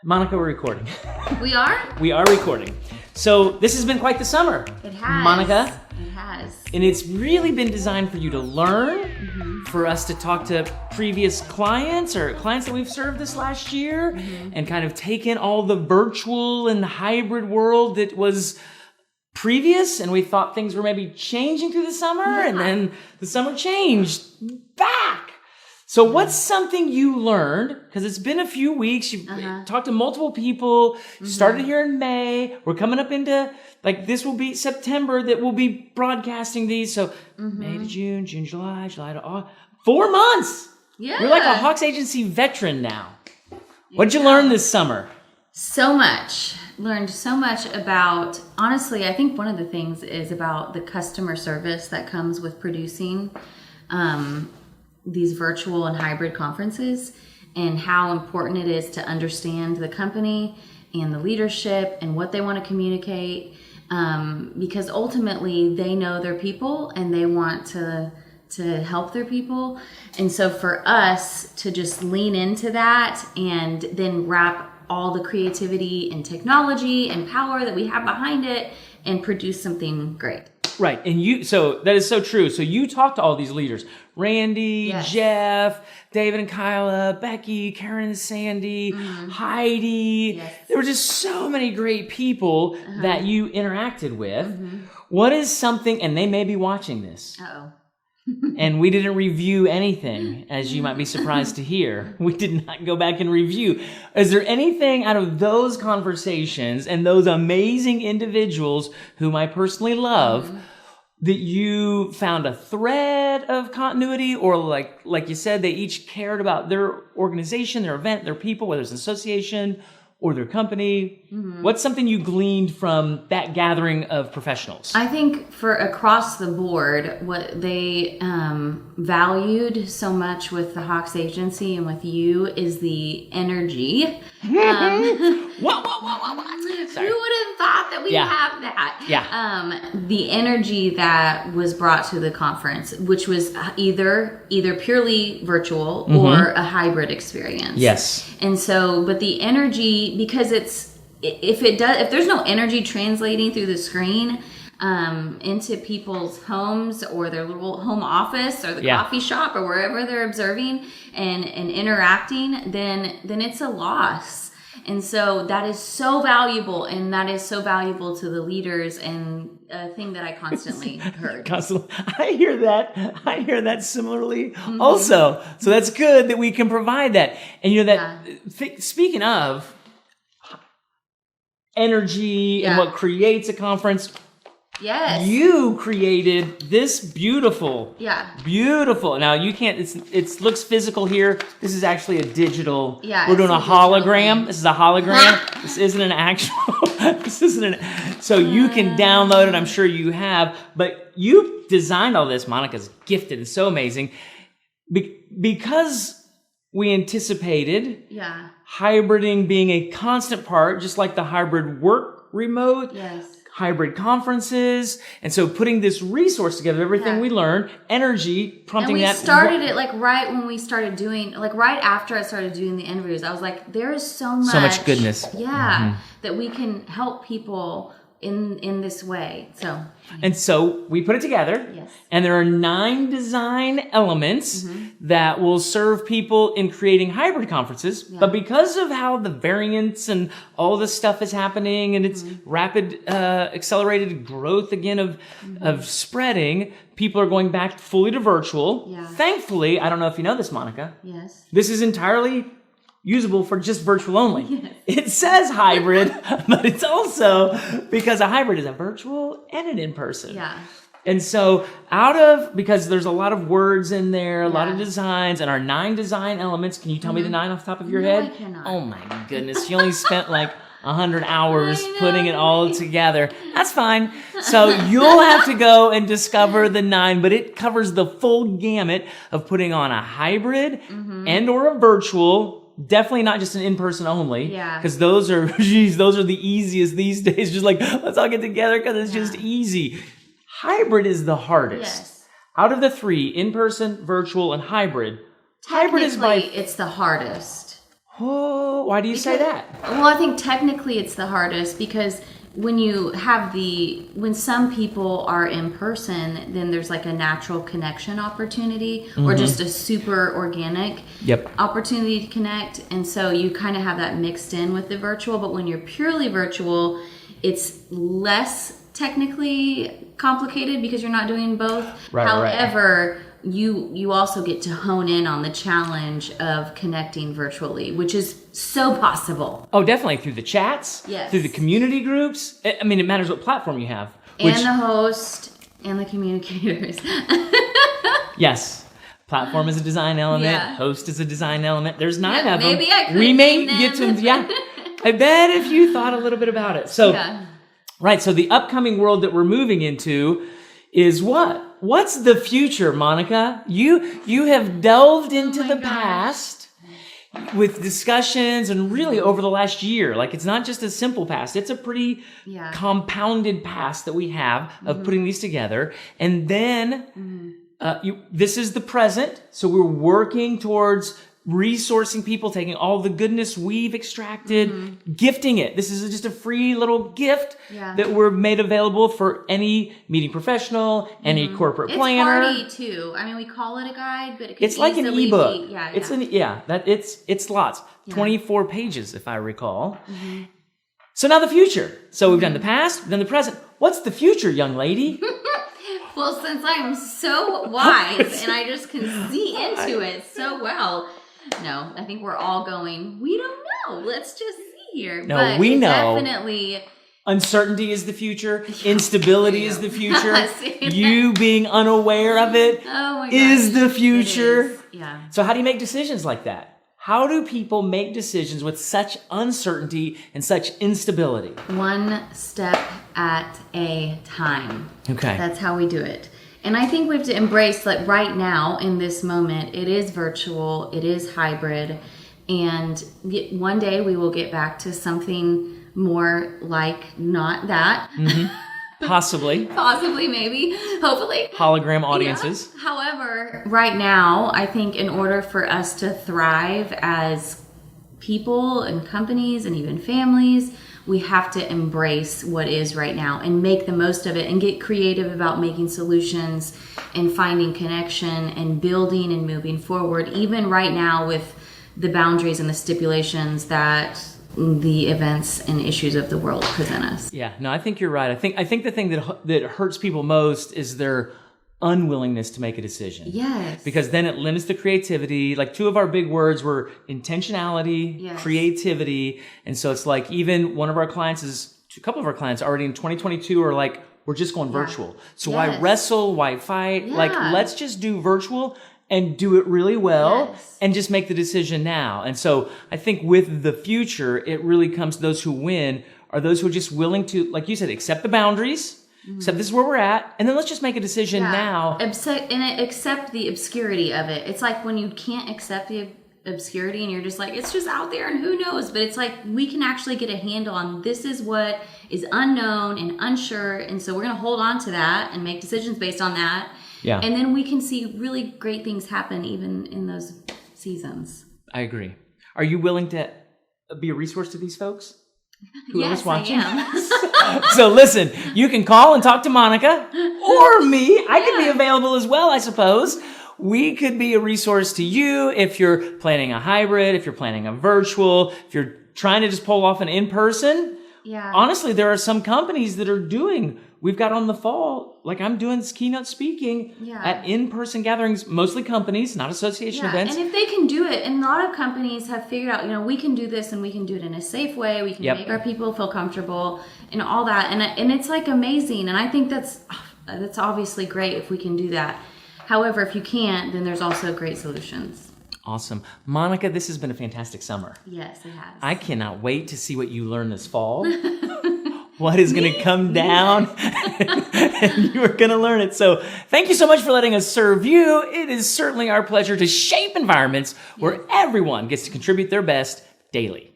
Monica, we're recording. We are? We are recording. So this has been quite the summer. It has. Monica. It has. And it's really been designed for you to learn, for us to talk to previous clients or clients that we've served this last year, and kind of take in all the virtual and hybrid world that was previous, and we thought things were maybe changing through the summer, and then the summer changed back. So what's something you learned, because it's been a few weeks, you've talked to multiple people, you started here in May, we're coming up into, like this will be September that we'll be broadcasting these, so May to June, June, July, July to August, 4 months! Yeah. You're like a Hawks Agency veteran now. What'd you learn this summer? So much. Learned so much about, honestly, I think one of the things is about the customer service that comes with producing these virtual and hybrid conferences, and how important it is to understand the company and the leadership and what they want to communicate, because ultimately they know their people and they want to help their people. And so for us to just lean into that and then wrap all the creativity and technology and power that we have behind it and produce something great. Right, and so that is so true. So you talked to all these leaders, Randy, Jeff, David and Kyla, Becky, Karen and Sandy, Heidi. Yes. There were just so many great people that you interacted with. What is something, and they may be watching this. And we didn't review anything, as you might be surprised to hear. We did not go back and review. Is there anything out of those conversations and those amazing individuals whom I personally love that you found a thread of continuity, or like you said, they each cared about their organization, their event, their people, whether it's an association or their company? What's something you gleaned from that gathering of professionals? I think for across the board, what they valued so much with the Hawks Agency and with you is the energy. Sorry. Who would have thought that we have that? The energy that was brought to the conference, which was either purely virtual or a hybrid experience. Yes. And so, but the energy, because if there's no energy translating through the screen into people's homes or their little home office or the coffee shop or wherever they're observing and interacting, then it's a loss. And so that is so valuable, and that is so valuable to the leaders, and a thing that I constantly heard. I hear that similarly also. So that's good that we can provide that. And you know that speaking of energy and what creates a conference, you created this beautiful. Now you can't. It looks physical here. This is actually a digital. We're doing a hologram. This is a hologram. This isn't an actual. So you can download it. I'm sure you have. But you designed all this. Monica's gifted and so amazing. Because we anticipated hybriding being a constant part, just like the hybrid work remote. Hybrid conferences, and so putting this resource together, everything we learned, energy, prompting that. And we started it right when we started doing, right after I started doing the interviews. I was like, there is so much goodness. That we can help people in this way. And so we put it together, and there are 9 design elements that will serve people in creating hybrid conferences. But because of how the variants and all this stuff is happening, and it's rapid, accelerated growth again of spreading, people are going back fully to virtual. Thankfully, I don't know if you know this, Monica. This is entirely usable for just virtual only. It says hybrid, but it's also because a hybrid is a virtual and an in-person. And so because there's a lot of words in there, a lot of designs, and our 9 design elements. Can you tell me the 9 off the top of your head? I cannot. Oh my goodness. You only spent like 100 hours putting it all together. That's fine. So you'll have to go and discover the 9, but it covers the full gamut of putting on a hybrid and or a virtual. Definitely not just an in-person only. Because those are the easiest these days. Just like, let's all get together because it's just easy. Hybrid is the hardest. Out of the 3, in-person, virtual, and hybrid, hybrid is it's the hardest. Oh, why do you say that? Well, I think technically it's the hardest because when some people are in person, then there's like a natural connection opportunity or just a super organic opportunity to connect. And so you kind of have that mixed in with the virtual, but when you're purely virtual, it's less technically complicated because you're not doing both. However, you also get to hone in on the challenge of connecting virtually, which is so possible. Oh, definitely. Through the chats, through the community groups. I mean, it matters what platform you have. And the host and the communicators. Yes. Platform is a design element. Host is a design element. There's 9 of them. Maybe I could We may name get to them. them. Yeah. I bet if you thought a little bit about it. So, right. So the upcoming world that we're moving into is what? What's the future, Monica? You have delved into the past with discussions and really over the last year. Like, it's not just a simple past. It's a pretty compounded past that we have of putting these together. And then this is the present. So we're working towards resourcing people, taking all the goodness we've extracted, gifting it. This is just a free little gift that we're made available for any meeting professional, any corporate planner. It's hardy too. I mean, we call it a guide, but it could it's like an ebook. It's It's lots. 24 pages, if I recall. So now the future. So we've done the past, we've done the present. What's the future, young lady? Well, since I'm so wise and I just can see into it so well. No, I think we're all going, we don't know. Let's just see here. No, but we know. Definitely. Uncertainty is the future. Instability is the future. You being unaware of it is the future. It is. Yeah. So how do you make decisions like that? How do people make decisions with such uncertainty and such instability? One step at a time. Okay. That's how we do it. And I think we have to embrace, like, right now in this moment, it is virtual, it is hybrid, and one day we will get back to something more like not that. Possibly. Possibly, maybe, hopefully. Hologram audiences. Yeah. However, right now, I think in order for us to thrive as people and companies and even families, we have to embrace what is right now and make the most of it and get creative about making solutions and finding connection and building and moving forward, even right now with the boundaries and the stipulations that the events and issues of the world present us. Yeah, no, I think you're right. I think the thing that hurts people most is their unwillingness to make a decision. Yes. Because then it limits the creativity. Like, 2 of our big words were intentionality, creativity. And so it's like, even a couple of our clients already in 2022 are like, we're just going virtual. So why wrestle? Why fight? Yeah. Like, let's just do virtual and do it really well and just make the decision now. And so I think with the future, it really comes to those who win are those who are just willing to, like you said, accept the boundaries, accept this is where we're at, and then let's just make a decision now. Accept the obscurity of it. It's like when you can't accept the obscurity and you're just like, it's just out there and who knows, but it's like we can actually get a handle on this is what is unknown and unsure, and so we're going to hold on to that and make decisions based on that. Yeah. And then we can see really great things happen even in those seasons. I agree. Are you willing to be a resource to these folks? Yes, watching? I am. So listen, you can call and talk to Monica or me. I could be available as well, I suppose. We could be a resource to you if you're planning a hybrid, if you're planning a virtual, if you're trying to just pull off an in-person. Yeah. Honestly, there are some companies that are we've got on the fall, like I'm doing keynote speaking at in-person gatherings, mostly companies, not association events. And if they can do it, and a lot of companies have figured out, we can do this and we can do it in a safe way. We can make our people feel comfortable and all that. And it's like amazing. And I think that's obviously great if we can do that. However, if you can't, then there's also great solutions. Awesome. Monica, this has been a fantastic summer. Yes, it has. I cannot wait to see what you learn this fall. What is going to come down, and you are going to learn it. So thank you so much for letting us serve you. It is certainly our pleasure to shape environments where everyone gets to contribute their best daily.